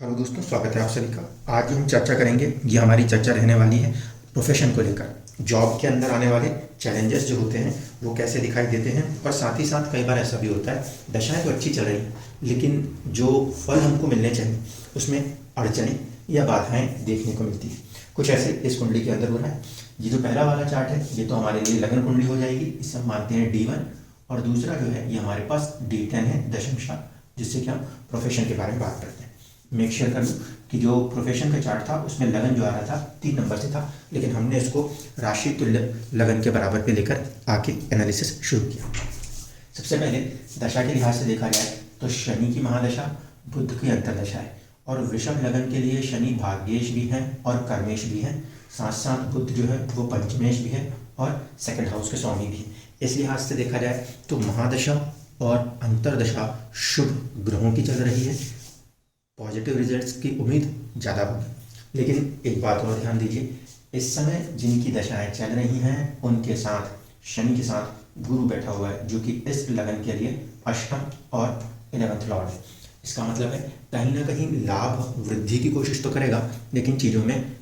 Hello दोस्तों, स्वागत है आप सभी का। आज हम चर्चा करेंगे, ये हमारी चर्चा रहने वाली है प्रोफेशन को लेकर। जॉब के अंदर आने वाले चैलेंजेस जो होते हैं वो कैसे दिखाई देते हैं, और साथ ही साथ कई बार ऐसा भी होता है दशाएं तो अच्छी चल रही हैं लेकिन जो फल हमको मिलने चाहिए उसमें अड़चनें या बाधाएं देखने को मिलती है। कुछ ऐसे इस कुंडली के अंदर हो रहा है। ये जो पहला वाला चार्ट है ये तो हमारे लिए लग्न कुंडली हो जाएगी, इसे हम मानते हैं D1। और दूसरा जो है ये हमारे पास D10 है, दशम शाखा, जिससे कि हम प्रोफेशन के बारे में बात करते हैं। मेक श्योर कर लूँ कि जो प्रोफेशन का चार्ट था उसमें लगन जो आ रहा था 3 नंबर से था, लेकिन हमने इसको राशि तुल्य लगन के बराबर पे लेकर आके एनालिसिस शुरू किया। सबसे पहले दशा के लिहाज से देखा जाए तो शनि की महादशा, बुध की अंतरदशा है, और वृषभ लगन के लिए शनि भाग्येश भी हैं और कर्मेश भी हैं। साथ साथ बुध जो है वो पंचमेश भी है और सेकंड हाउस के स्वामी भी है। इस लिहाज से देखा जाए तो महादशा और अंतरदशा शुभ ग्रहों की चल रही है। पॉजिटिव रिजल्ट्स की उम्मीद ज़्यादा होगी। लेकिन एक बात और ध्यान दीजिए, इस समय जिनकी दशाएं चल रही हैं उनके साथ शनि के साथ गुरु बैठा हुआ है, जो कि इस लगन के लिए अष्टम और 11th लॉर्ड है। इसका मतलब है कहीं ना कहीं लाभ वृद्धि की कोशिश तो करेगा, लेकिन चीज़ों में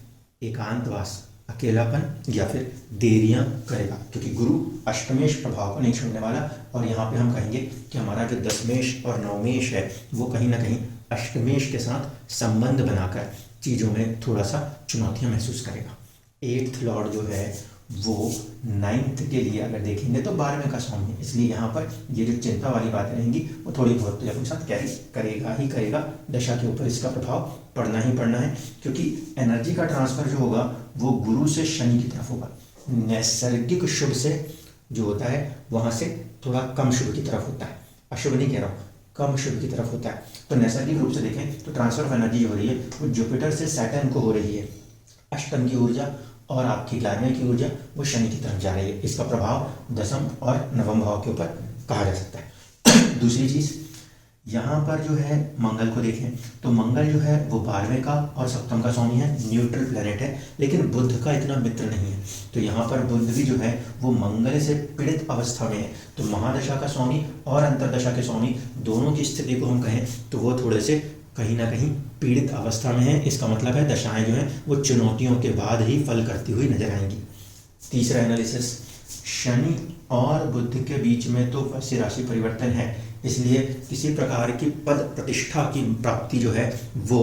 एकांतवास, अकेलापन या फिर देरियां करेगा, क्योंकि गुरु अष्टमेश प्रभाव को नहीं छोड़ने वाला। और यहाँ पे हम कहेंगे कि हमारा जो दशमेश और नवमेश है वो कहीं ना कहीं अष्टमेश के साथ संबंध बनाकर चीज़ों में थोड़ा सा चुनौतियां महसूस करेगा। 8th लॉर्ड जो है वो 9th के लिए अगर देखेंगे तो 12वें का स्वामी है, इसलिए यहाँ पर ये जो चिंता वाली बातें रहेंगी वो थोड़ी बहुत तो अपने साथ कैरी करेगा ही करेगा। दशा के ऊपर इसका प्रभाव पड़ना ही पड़ना है, क्योंकि एनर्जी का ट्रांसफर जो होगा वो गुरु से शनि की तरफ होगा। नैसर्गिक शुभ से जो होता है वहाँ से थोड़ा कम शुभ की तरफ होता है। अशुभ नहीं कह रहा हूँ, कम शुभ की तरफ होता है। तो नैसर्गिक रूप से देखें तो ट्रांसफर ऑफ एनर्जी हो रही है वो जुपिटर से सैटर्न को हो रही है। अष्टम की ऊर्जा और आपकी 11वें की ऊर्जा वो शनि की तरफ जा रही है। इसका प्रभाव दशम और नवम भाव के ऊपर कहा जा सकता है। दूसरी चीज़, यहाँ पर जो है मंगल को देखें तो मंगल जो है वो 12वें का और सप्तम का स्वामी है, न्यूट्रल प्लेनेट है, लेकिन बुध का इतना मित्र नहीं है। तो यहाँ पर बुध भी जो है वो मंगल से पीड़ित अवस्था में है। तो महादशा का स्वामी और अंतरदशा के स्वामी दोनों की स्थिति को हम कहें तो वो थोड़े से कहीं ना कहीं पीड़ित अवस्था में है। इसका मतलब है दशाएं जो हैं वो चुनौतियों के बाद ही फल करती हुई नजर आएंगी। तीसरा एनालिसिस, शनि और बुध के बीच में तो वैसे राशि परिवर्तन है, इसलिए किसी प्रकार की पद प्रतिष्ठा की प्राप्ति जो है वो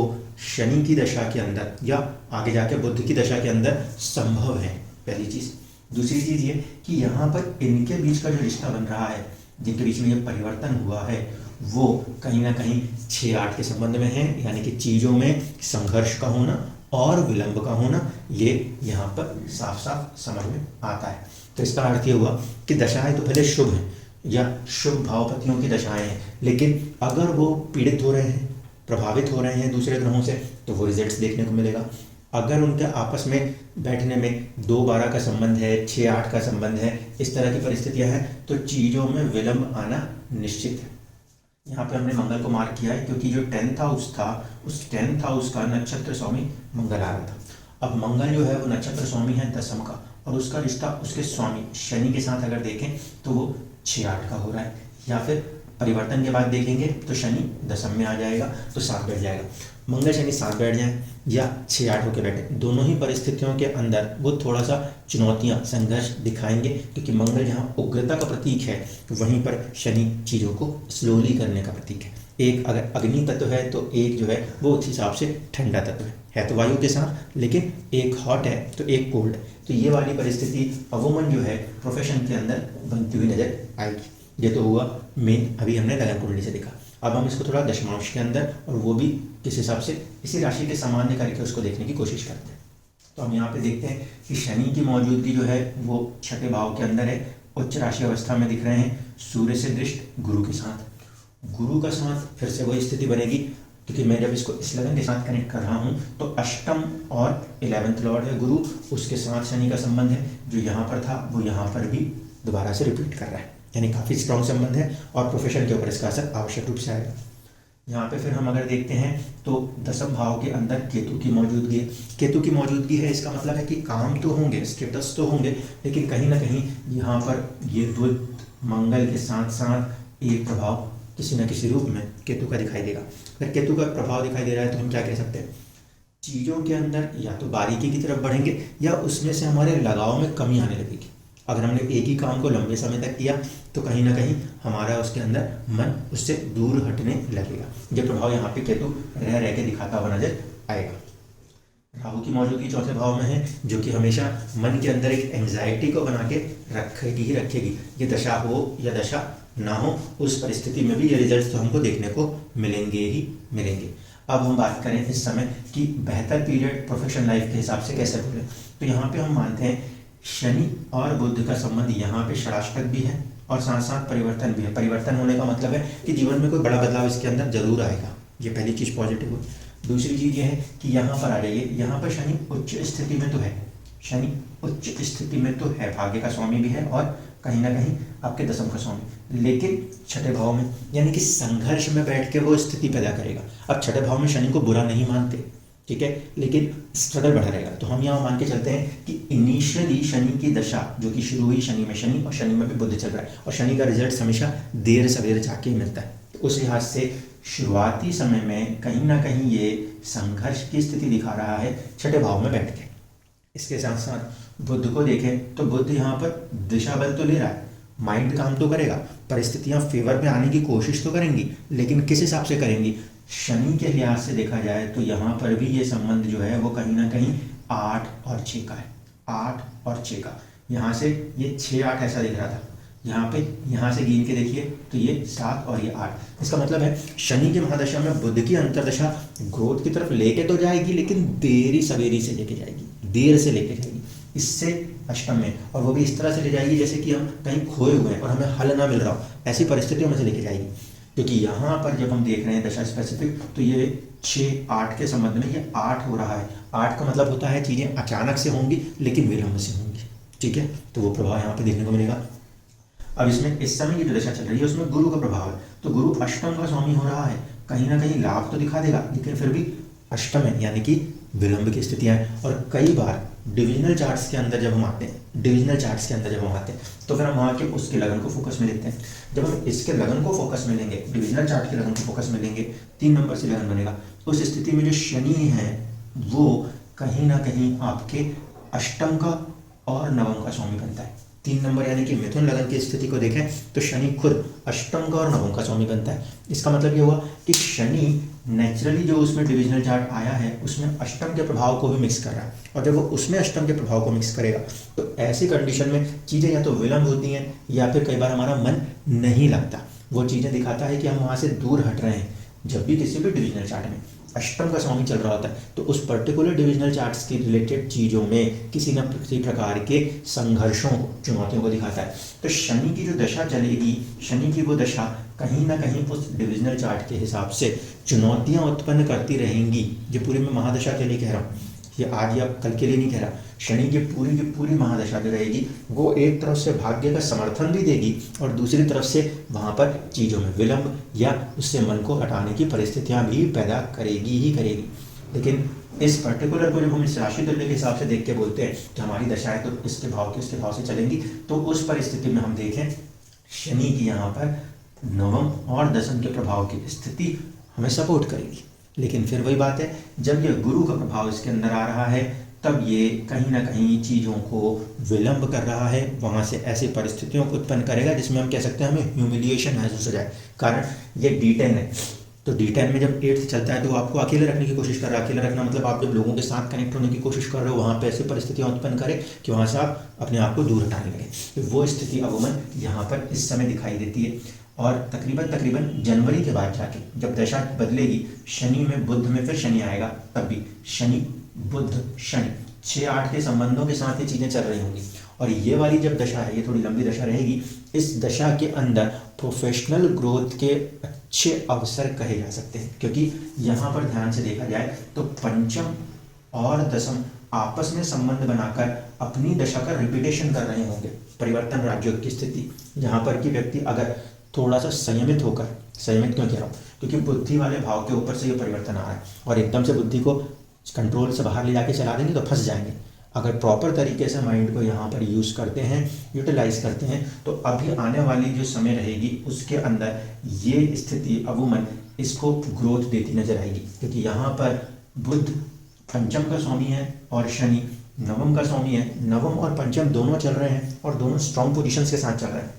शनि की दशा के अंदर या आगे जाके बुध की दशा के अंदर संभव है, पहली चीज़। दूसरी चीज़ ये कि यहाँ पर इनके बीच का जो रिश्ता बन रहा है, जिनके बीच में ये परिवर्तन हुआ है, वो कहीं ना कहीं 6-8 के संबंध में है, यानी कि चीज़ों में संघर्ष का होना और विलंब का होना, ये यहाँ पर साफ साफ समझ में आता है। तो इसका अर्थ ये हुआ कि दशाएं तो भले शुभ हैं या शुभ भावपतियों की दशाएं हैं, लेकिन अगर वो पीड़ित हो रहे हैं, प्रभावित हो रहे हैं दूसरे ग्रहों से, तो वो रिजल्ट्स देखने को मिलेगा। अगर उनके आपस में बैठने में 2-12 का संबंध है, 6-8 का संबंध है, इस तरह की परिस्थितियां हैं, तो चीज़ों में विलंब आना निश्चित है। यहाँ पे हमने मंगल को मार्क किया है क्योंकि जो 10th हाउस था उस 10th हाउस का नक्षत्र स्वामी मंगल आ रहा था। अब मंगल जो है वो नक्षत्र स्वामी है दशम का, और उसका रिश्ता उसके स्वामी शनि के साथ अगर देखें तो वो 6-8 का हो रहा है, या फिर परिवर्तन के बाद देखेंगे तो शनि दशम में आ जाएगा तो 7 बैठ जाएगा। मंगल शनि 7 बैठ जाए या 6-8 होकर बैठे, दोनों ही परिस्थितियों के अंदर वो थोड़ा सा चुनौतियां, संघर्ष दिखाएंगे, क्योंकि मंगल जहाँ उग्रता का प्रतीक है वहीं पर शनि चीज़ों को स्लोली करने का प्रतीक है। एक अगर अग्नि तत्व है तो एक जो है वो उस हिसाब से ठंडा तत्व है तो वायु के साथ, लेकिन एक हॉट है तो एक कोल्ड है। तो ये वाली परिस्थिति अवमन जो है प्रोफेशन के अंदर बनती हुई नजर आएगी। ये तो हुआ मेन, अभी हमने लगन कुंडली से देखा। अब हम इसको थोड़ा दशमांश के अंदर, और वो भी किस हिसाब से इसी राशि के सामान्य करके उसको देखने की कोशिश करते हैं। तो हम यहाँ पे देखते हैं कि शनि की मौजूदगी जो है वो 6ठे भाव के अंदर है, उच्च राशि अवस्था में दिख रहे हैं, सूर्य से दृष्ट गुरु के साथ। गुरु का साथ फिर से वही स्थिति बनेगी, क्योंकि मैं जब इसको इस लगन के साथ कनेक्ट कर रहा हूँ तो अष्टम और 11th लॉर्ड है गुरु, उसके साथ शनि का संबंध है, जो यहाँ पर था वो यहाँ पर भी दोबारा से रिपीट कर रहा है, यानी काफ़ी स्ट्रॉन्ग संबंध है, और प्रोफेशन के ऊपर इसका असर आवश्यक रूप से आएगा। यहाँ पे फिर हम अगर देखते हैं तो दशम भाव के अंदर केतु की मौजूदगी है। केतु की मौजूदगी है, इसका मतलब है कि काम तो होंगे, स्टेटस तो होंगे, लेकिन कहीं ना कहीं यहाँ पर ये बुध मंगल के साथ साथ एक प्रभाव किसी न किसी रूप में केतु का दिखाई देगा। अगर केतु का प्रभाव दिखाई दे रहा है तो हम क्या कह सकते हैं, चीज़ों के अंदर या तो बारीकी की तरफ बढ़ेंगे या उसमें से हमारे लगाव में कमी आने लगेगी। अगर हमने एक ही काम को लंबे समय तक किया तो कहीं ना कहीं हमारा उसके अंदर मन उससे दूर हटने लगेगा। ये प्रभाव यहाँ पे केतु रह रह के दिखाता हुआ नजर आएगा। राहु की मौजूदगी चौथे भाव में है, जो कि हमेशा मन के अंदर एक एंजाइटी को बना के रखेगी ही रखेगी। ये दशा हो या दशा ना हो, उस परिस्थिति में भी ये रिजल्ट तो हमको देखने को मिलेंगे ही मिलेंगे। अब हम बात करें इस समय कि बेहतर पीरियड प्रोफेशनल लाइफ के हिसाब से कैसे बोले, तो यहाँ पे हम मानते हैं शनि और बुध का संबंध यहाँ पे षडाष्टक भी है और साथ साथ परिवर्तन भी है। परिवर्तन होने का मतलब है कि जीवन में कोई बड़ा बदलाव इसके अंदर जरूर आएगा, ये पहली चीज़ पॉजिटिव है। दूसरी चीज़ ये है कि यहाँ पर आ जाइए, यहाँ पर शनि उच्च स्थिति में तो है, शनि उच्च स्थिति में तो है, भाग्य का स्वामी भी है और कहीं ना कहीं आपके दसम का स्वामी, लेकिन छठे भाव में, यानी कि संघर्ष में बैठ के वो स्थिति पैदा करेगा। अब छठे भाव में शनि को बुरा नहीं मानते, ठीक है, लेकिन स्ट्रगल बढ़ा रहेगा। तो हम यहाँ मान के चलते हैं कि इनिशियली शनि की दशा जो कि शुरू हुई शनि में, शनि और शनि में भी बुध चल रहा है और शनि का रिजल्ट हमेशा देर सवेर जाके ही मिलता है। तो उस लिहाज से शुरुआती समय में कहीं ना कहीं ये संघर्ष की स्थिति दिखा रहा है छठे भाव में बैठ के। इसके साथ साथ बुध को देखें तो बुध यहाँ पर दिशा बल तो ले रहा है, माइंड काम तो करेगा, परिस्थितियाँ फेवर में आने की कोशिश तो करेंगी, लेकिन किस हिसाब से करेंगी। शनि के लिहाज से देखा जाए तो यहाँ पर भी ये संबंध जो है वो कहीं ना कहीं 8 और 6 का है, 8 और 6 का। यहाँ से ये 6-8 ऐसा दिख रहा था, यहाँ पे यहाँ से गिन के देखिए तो ये 7 और ये 8। इसका मतलब है शनि की महादशा में बुध की अंतर्दशा ग्रोथ की तरफ लेके तो जाएगी, लेकिन देरी सवेरी से लेके जाएगी, देर से लेके जाएगी इससे अष्टम में, और वो भी इस तरह से ले जाएगी जैसे कि हम कहीं खोए हुए हैं और हमें हल ना मिल रहा हो, ऐसी परिस्थितियों में से लेके जाएगी। क्योंकि यहाँ पर जब हम देख रहे हैं दशा स्पेसिफिक तो ये 6-8 के संबंध में ये 8 हो रहा है। 8 का मतलब होता है चीज़ें अचानक से होंगी लेकिन विलंब से होंगी, ठीक है, तो वो प्रभाव यहाँ पे देखने को मिलेगा। अब इसमें इस समय की जो दशा चल रही है उसमें गुरु का प्रभाव है, तो गुरु अष्टम का स्वामी हो रहा है, कहीं ना कहीं लाभ तो दिखा देगा लेकिन फिर भी अष्टम है, यानी कि विलंब की स्थितियाँ हैं। और कई बार डिविजनल चार्ट्स के अंदर जब हम आते हैं, तो फिर हम वहाँ के उसके लगन को फोकस में लेते हैं। जब हम इसके लगन को फोकस में लेंगे, डिविजनल चार्ट के लगन को फोकस में लेंगे, 3 नंबर से लगन बनेगा, उस स्थिति में जो शनि है वो कहीं ना कहीं आपके अष्टम का और नवम का स्वामी बनता है। 3 नंबर यानी कि मिथुन लगन की स्थिति को देखें तो शनि खुद अष्टम का और नवम का स्वामी बनता है। इसका मतलब ये हुआ कि शनि नेचुरली जो उसमें डिविजनल चार्ट आया है उसमें अष्टम के प्रभाव को भी मिक्स कर रहा है, और जब वो उसमें अष्टम के प्रभाव को मिक्स करेगा तो ऐसी कंडीशन में चीज़ें या तो विलंब होती हैं या फिर कई बार हमारा मन नहीं लगता। वो चीज़ें दिखाता है कि हम वहाँ से दूर हट रहे हैं। जब भी किसी भी डिविजनल चार्ट में अष्टम का स्वामी चल रहा होता है तो उस पर्टिकुलर डिविजनल चार्ट्स के रिलेटेड चीज़ों में किसी न किसी प्रकार के संघर्षों को, चुनौतियों को दिखाता है। तो शनि की जो दशा चलेगी, शनि की वो दशा कहीं ना कहीं उस डिविजनल चार्ट के हिसाब से चुनौतियां उत्पन्न करती रहेंगी। ये पूरी मैं महादशा के लिए कह रहा हूँ, ये आज या कल के लिए नहीं कह रहा। शनि की पूरी महादशा जो रहेगी वो एक तरफ से भाग्य का समर्थन भी देगी और दूसरी तरफ से वहाँ पर चीज़ों में विलंब या उससे मन को हटाने की परिस्थितियाँ भी पैदा करेगी ही करेगी। लेकिन इस पर्टिकुलर को जब हम इस राशि तुल्य के हिसाब से देख के बोलते हैं कि हमारी दशाएं तो इसके भाव से चलेंगी, तो उस परिस्थिति में हम देखें शनि की यहाँ पर नवम और दसम के प्रभाव की स्थिति हमें सपोर्ट करेगी। लेकिन फिर वही बात है, जब यह गुरु का प्रभाव इसके अंदर आ रहा है तब ये कहीं ना कहीं चीज़ों को विलंब कर रहा है, वहाँ से ऐसी परिस्थितियों को उत्पन्न करेगा जिसमें हम कह सकते हैं हमें ह्यूमिलिएशन महसूस हो जाए। कारण ये D10 है, तो D10 में जब 8 चलता है तो आपको अकेले रखने की कोशिश कर रहा है। अकेले रखना मतलब आप जब लोगों के साथ कनेक्ट होने की कोशिश कर रहे हो वहाँ पे ऐसी परिस्थितियाँ उत्पन्न करे कि वहाँ से आप अपने आप को दूर हटाने लगे। तो वो स्थिति अमूमन यहाँ पर इस समय दिखाई देती है। और तकरीबन जनवरी के बाद जाके जब दशा बदलेगी, शनि में बुध में फिर शनि आएगा, तब भी शनि बुध शनि 6-8 के संबंधों के साथ ये चीज़ें चल रही होंगी। और ये वाली जब दशा है, ये थोड़ी लंबी दशा रहेगी, इस दशा के अंदर प्रोफेशनल ग्रोथ के अच्छे अवसर कहे जा सकते हैं। क्योंकि यहाँ पर ध्यान से देखा जाए तो पंचम और दसम आपस में संबंध बनाकर अपनी दशा का रिपीटेशन कर रहे होंगे। परिवर्तन राज्यों की स्थिति जहाँ पर कि व्यक्ति अगर थोड़ा सा संयमित होकर, संयमित क्यों कह रहा हूँ, क्योंकि बुद्धि वाले भाव के ऊपर से ये परिवर्तन आ रहा है और एकदम से बुद्धि को कंट्रोल से बाहर ले जाके चला देंगे तो फंस जाएंगे। अगर प्रॉपर तरीके से माइंड को यहाँ पर यूज़ करते हैं, यूटिलाइज करते हैं, तो अभी आने वाली जो समय रहेगी उसके अंदर ये स्थिति अमूमन इसको ग्रोथ देती नजर आएगी, क्योंकि यहाँ पर बुध पंचम का स्वामी है और शनि नवम का स्वामी है। नवम और पंचम दोनों चल रहे हैं और दोनों स्ट्रॉन्ग पोजीशंस के साथ चल रहे हैं।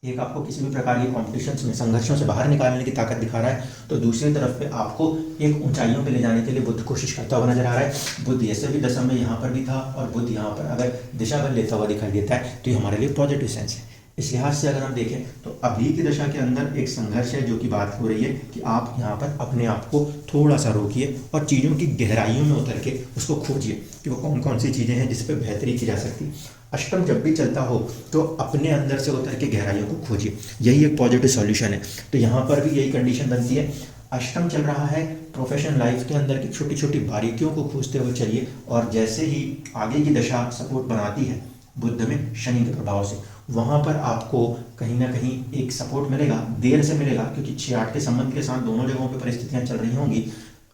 एक आपको किसी भी प्रकार के कॉम्पिटिशन्स में, संघर्षों से बाहर निकालने की ताकत दिखा रहा है, तो दूसरी तरफ पे आपको एक ऊंचाइयों पे ले जाने के लिए बुध कोशिश करता हुआ नजर आ रहा है। बुध ऐसे भी दशा में यहाँ पर भी था और बुध यहाँ पर अगर दिशा बदल लेता हुआ दिखाई देता है तो ये हमारे लिए पॉजिटिव सेंस है। इस लिहाज से अगर हम देखें तो अभी की दशा के अंदर एक संघर्ष है जो कि बात हो रही है कि आप यहाँ पर अपने आप को थोड़ा सा रोकिए और चीज़ों की गहराइयों में उतर के उसको खोजिए कि वो कौन कौन सी चीज़ें हैं जिस पर बेहतरी की जा सकती है। अष्टम जब भी चलता हो तो अपने अंदर से उतर के गहराइयों को खोजिए, यही एक पॉजिटिव सॉल्यूशन है। तो यहाँ पर भी यही कंडीशन बनती है। अष्टम चल रहा है, प्रोफेशनल लाइफ के अंदर की छोटी छोटी बारीकियों को खोजते हुए चलिए, और जैसे ही आगे की दशा सपोर्ट बनाती है बुध में शनि के प्रभाव से, वहाँ पर आपको कहीं ना कहीं एक सपोर्ट मिलेगा, देर से मिलेगा, क्योंकि 6-8 के संबंध के साथ दोनों जगहों पर परिस्थितियाँ चल रही होंगी,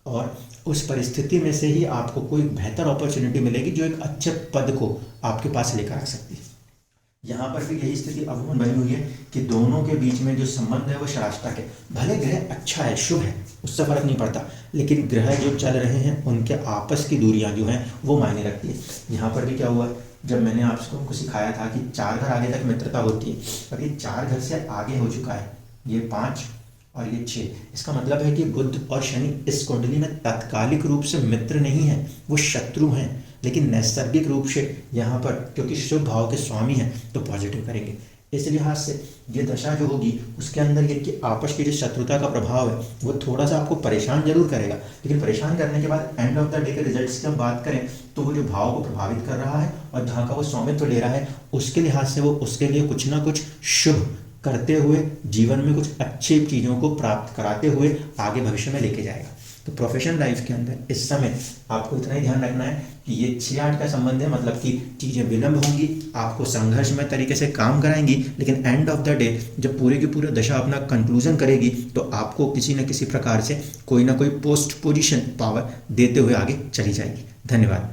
और उस परिस्थिति में से ही आपको कोई बेहतर अपॉर्चुनिटी मिलेगी जो एक अच्छे पद को आपके पास लेकर आ सकती है। यहाँ पर भी यही स्थिति अमूमन बनी हुई है कि दोनों के बीच में जो संबंध है वो षडाष्टक है। भले ग्रह अच्छा है, शुभ है, उससे फर्क नहीं पड़ता, लेकिन ग्रह जो चल रहे हैं उनके आपस की दूरियां जो हैं वो मायने रखती है। यहाँ पर भी क्या हुआ, जब मैंने आपको सिखाया था कि 4 घर आगे तक मित्रता होती है, अब ये 4 घर से आगे हो चुका है, ये 5 और ये 6। इसका मतलब है कि बुध और शनि इस कुंडली में तात्कालिक रूप से मित्र नहीं है, वो शत्रु हैं, लेकिन नैसर्गिक रूप से यहाँ पर क्योंकि शुभ भाव के स्वामी हैं तो पॉजिटिव करेंगे। इस लिहाज से ये दशा जो होगी उसके अंदर ये कि आपस की जो शत्रुता का प्रभाव है वो थोड़ा सा आपको परेशान जरूर करेगा, लेकिन परेशान करने के बाद एंड ऑफ द डे के रिजल्ट्स की हम बात करें तो वो जो भाव को प्रभावित कर रहा है और जहाँ का वो स्वामित्व ले रहा है उसके लिहाज से वो उसके लिए कुछ ना कुछ शुभ करते हुए जीवन में कुछ अच्छी चीज़ों को प्राप्त कराते हुए आगे भविष्य में लेके जाएगा। तो प्रोफेशनल लाइफ के अंदर इस समय आपको इतना ही ध्यान रखना है कि ये 6-8 का संबंध है, मतलब कि चीज़ें विलंब होंगी, आपको संघर्षमय तरीके से काम कराएंगी, लेकिन एंड ऑफ द डे जब पूरे की पूरी दशा अपना कंक्लूजन करेगी तो आपको किसी न किसी प्रकार से कोई ना कोई पोस्ट पोजीशन पावर देते हुए आगे चली जाएगी। धन्यवाद।